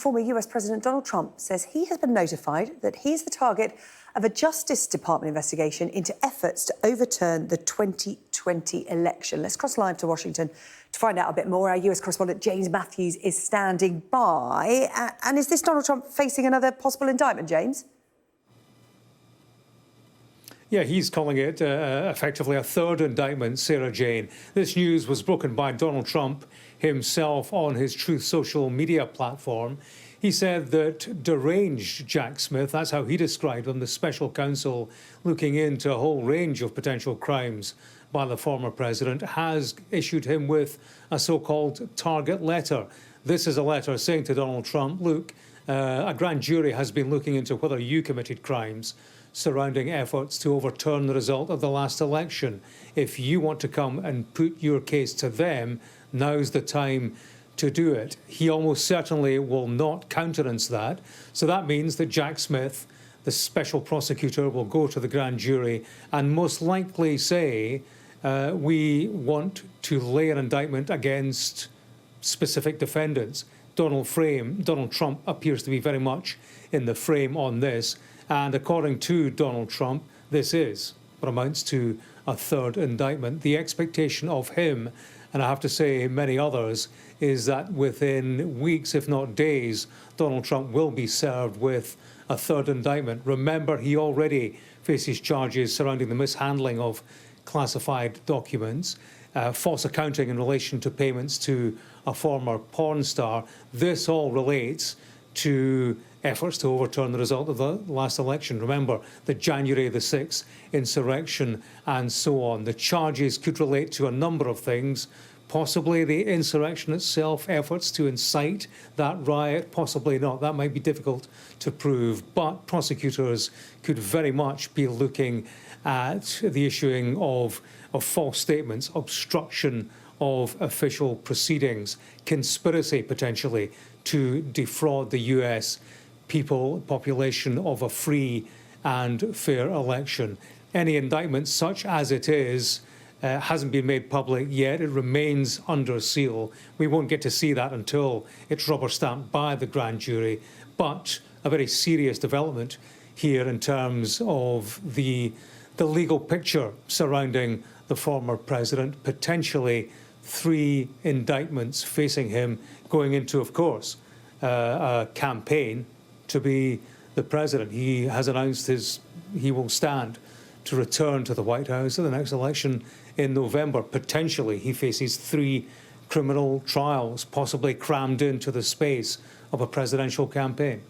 Former US President Donald Trump says he has been notified that he's the target of a Justice Department investigation into efforts to overturn the 2020 election. Let's cross live to Washington to find out a bit more. Our US correspondent James Matthews is standing by. And is this Donald Trump facing another possible indictment, James? Yeah, he's calling it effectively a third indictment, Sarah Jane. This news was broken by Donald Trump himself on his Truth social media platform. He said that deranged Jack Smith, that's how he described him, the special counsel looking into a whole range of potential crimes by the former president, has issued him with a so-called target letter. This is a letter saying to Donald Trump, look, a grand jury has been looking into whether you committed crimes surrounding efforts to overturn the result of the last election. If you want to come and put your case to them, now's the time to do it. He almost certainly will not countenance that. So that means that Jack Smith, the special prosecutor, will go to the grand jury and most likely say, we want to lay an indictment against specific defendants. Donald Trump appears to be very much in the frame on this. And according to Donald Trump, this is what amounts to a third indictment. The expectation of him, and I have to say many others, is that within weeks, if not days, Donald Trump will be served with a third indictment. Remember, he already faces charges surrounding the mishandling of classified documents, false accounting in relation to payments to a former porn star. This all relates to efforts to overturn the result of the last election. Remember, the January the 6th insurrection and so on. The charges could relate to a number of things, possibly the insurrection itself, efforts to incite that riot, possibly not. That might be difficult to prove, but prosecutors could very much be looking at the issuing of false statements, obstruction of official proceedings, conspiracy potentially to defraud the US population of a free and fair election. Any indictment, such as it is, hasn't been made public yet. It remains under seal. We won't get to see that until it's rubber stamped by the grand jury. But a very serious development here in terms of the legal picture surrounding the former president, potentially 3 indictments facing him going into, of course, a campaign to be the president. He has announced he will stand to return to the White House in the next election in November. Potentially, he faces 3 criminal trials, possibly crammed into the space of a presidential campaign.